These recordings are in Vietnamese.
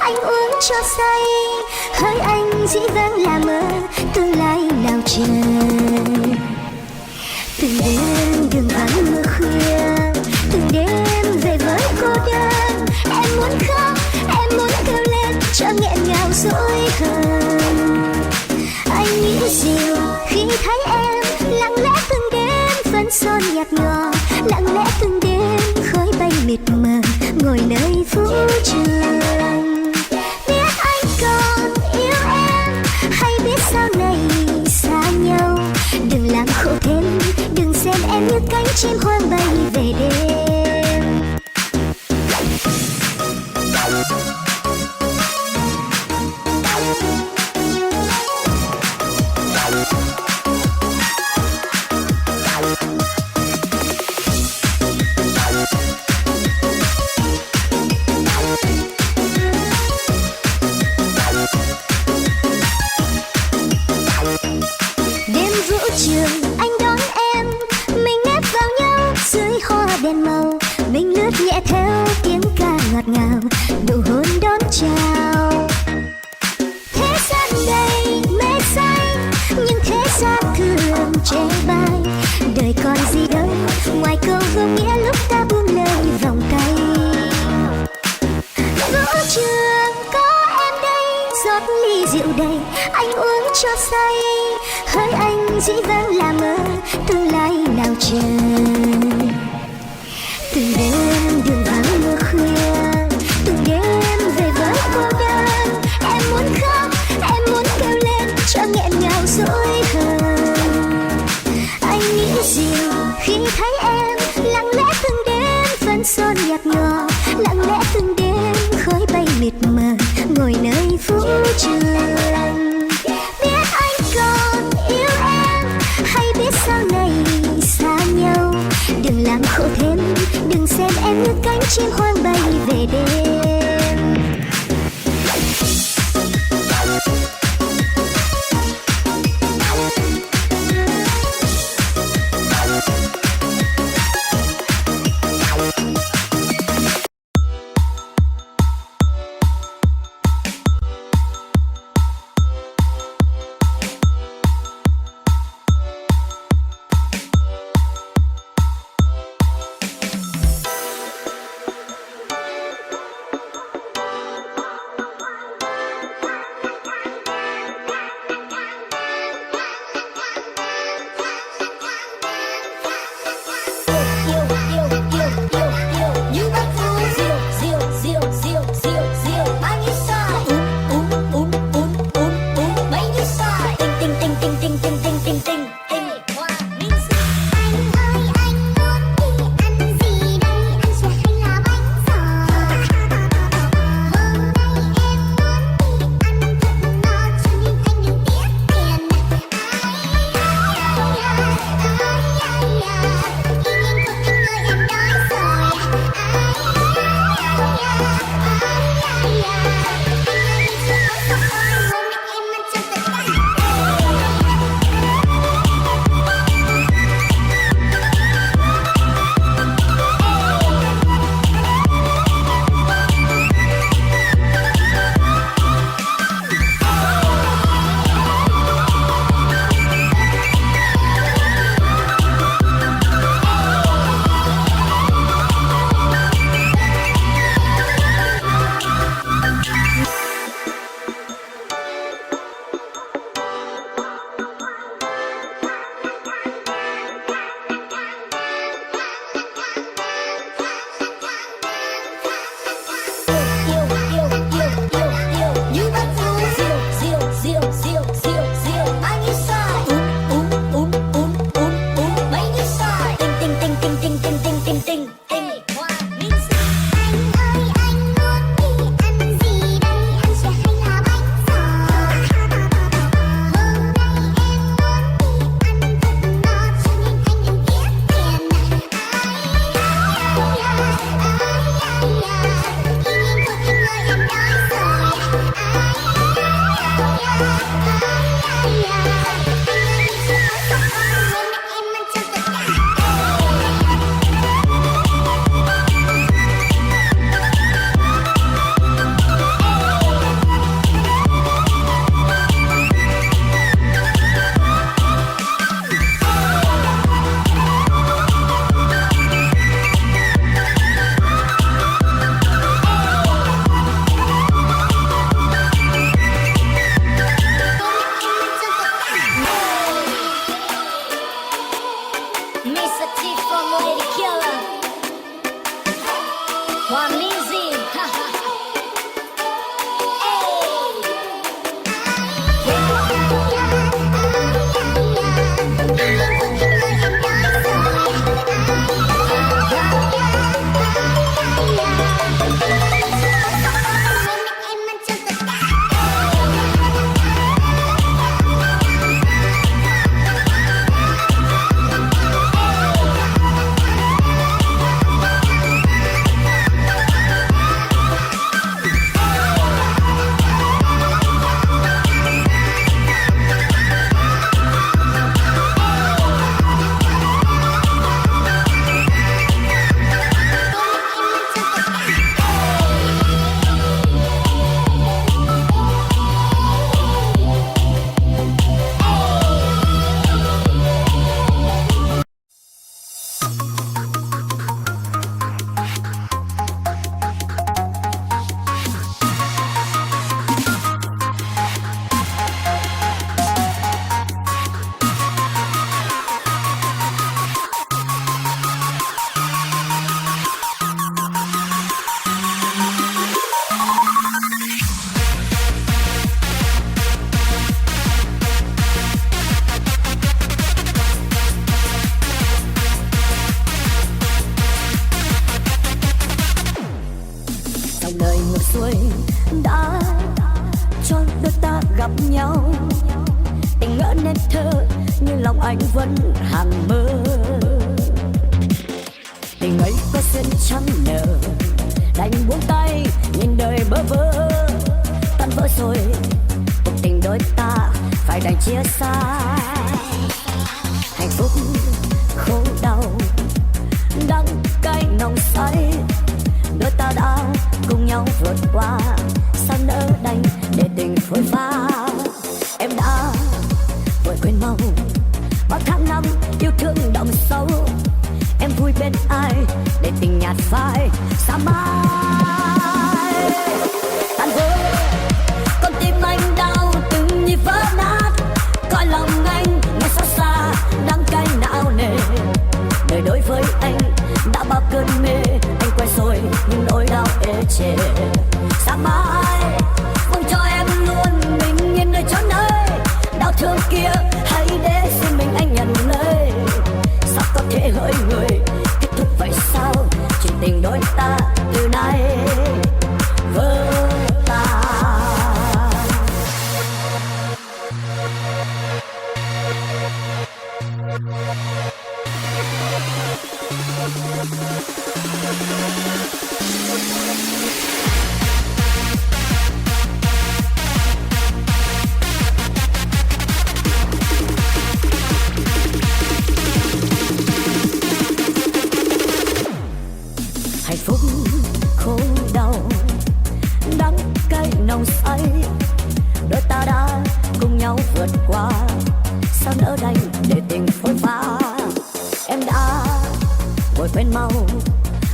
anh uống cho say. Hỡi anh dĩ vãng là mơ, tương lai nào chờ. Từng đêm đường vắng mưa khuya, từng đêm về với cô đơn. Em muốn khóc, em muốn kêu lên cho nghẹn ngào dỗi hờn. Anh nghĩ dịu khi thấy em lặng lẽ từng đêm phấn son nhạt nhòa, lặng lẽ từng đêm khói bay mịt mờ ngồi nơi vũ trường. Biết anh còn yêu em hay biết sau này xa nhau, đừng làm khổ thêm, đừng xem em như cánh chim hoang bay về đêm. Đêm vũ trường anh đón em, mình nép vào nhau dưới hoa đèn màu, mình lướt nhẹ theo tiếng ca ngọt ngào, nụ hôn đón chào. Thế gian đầy mê say, nhưng thế gian thường chê bai. Đời còn gì đâu ngoài câu vô nghĩa lúc ta buông lời vòng tay. Vũ trường có em đây, giọt ly rượu đầy, anh uống cho say. Hỡi anh dĩ vãng là mơ, tương lai nào chờ. Từng đêm đường vắng mưa khuya, từng đêm về với cô đơn. Em muốn khóc, em muốn kêu lên cho nghẹn ngào dỗi hờn. Anh nghĩ dịu khi thấy em lặng lẽ từng đêm phấn son nhạt nhòa, lặng lẽ từng đêm khói bay mịt mờ ngồi nơi vũ trường. Biết anh còn yêu em hay biết sau này xa nhau, đừng làm khổ thêm, đừng xem em nhau. Tình ngỡ nên thơ nhưng lòng anh vẫn hàng mơ. Tình ấy có duyên chẳng nở, đành buông tay nhìn đời bơ vơ. Tan vỡ rồi cuộc tình đôi ta phải đành chia xa. Hạnh phúc khổ đau đắng cay nồng say, đôi ta đã cùng nhau vượt qua. Sao nỡ đành để tình phôi pha. Em đã vội quên mau bao tháng năm yêu thương đậm sâu. Em vui bên ai để tình nhạt phai xa mãi. Tan vỡ con tim anh đau từng nhịp vỡ nát. Coi lòng anh nghe xót xa đắng cay não nề. Đời đối với anh đã bao cơn mê. Anh quay rồi nhưng nỗi đau ê chề. Xa mãi mong cho em luôn bình yên nơi chốn ấy. Đau thương kia hãy để riêng mình anh nhận lấy. Sao có thể hỡi người kết thúc vậy sao? Chuyện tình đôi ta từ nay vỡ tan. Hạnh phúc khổ đau đắng cay nồng say, đôi ta đã cùng nhau vượt qua. Sao nỡ đành để tình phôi pha. Em đã vội quên mau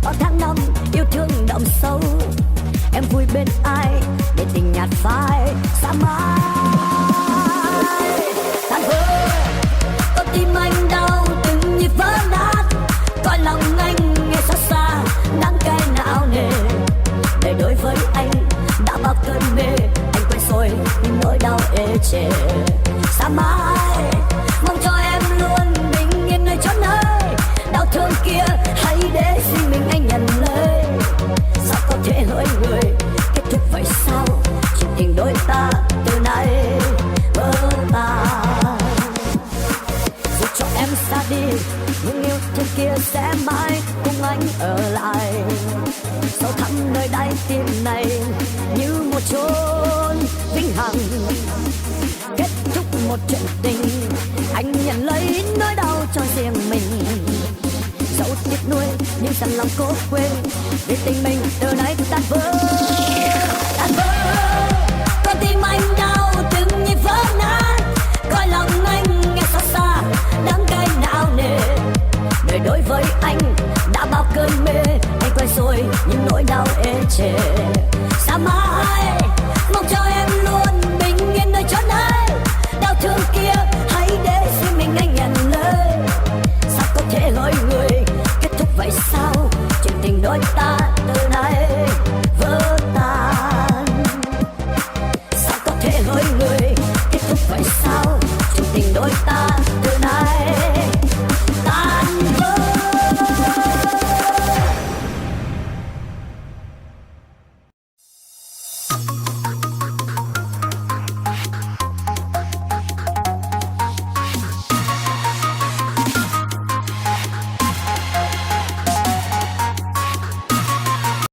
bao tháng năm yêu thương đậm sâu. Em vui bên ai để tình nhạt phai xa mãi. Tan vỡ con tim anh đau từng nhịp vỡ nát. Coi lòng anh nghe xót xa đắng cay não nề. Đời đối với anh đã bao cơn mê. Anh quay rồi nhưng nỗi đau ê chề. Xa mãi mong cho em luôn bình yên nơi chốn ấy. Đau thương kia hãy để riêng mình anh nhận lấy. Sao có thể hỡi người kết thúc vậy sao? Chuyện tình đôi ta từ nay vỡ tan. Dù cho em xa đi nhưng yêu thương kia sẽ mãi cùng anh ở lại. Sâu thẳm nơi đáy tim này như một chốn vĩnh hằng. Kết thúc một chuyện tình anh nhận lấy nỗi đau cho riêng mình. Dẫu tiếc nuối nhưng dằn lòng cố quên vì tình mình từ nay tan vỡ. Tan vỡ con tim anh đau từng nhịp vỡ nát. Coi lòng anh nghe xót xa đắng cay não nề. Đời đối với anh đã bao cơn mê. Anh quay rồi nhưng nỗi đau ê chề.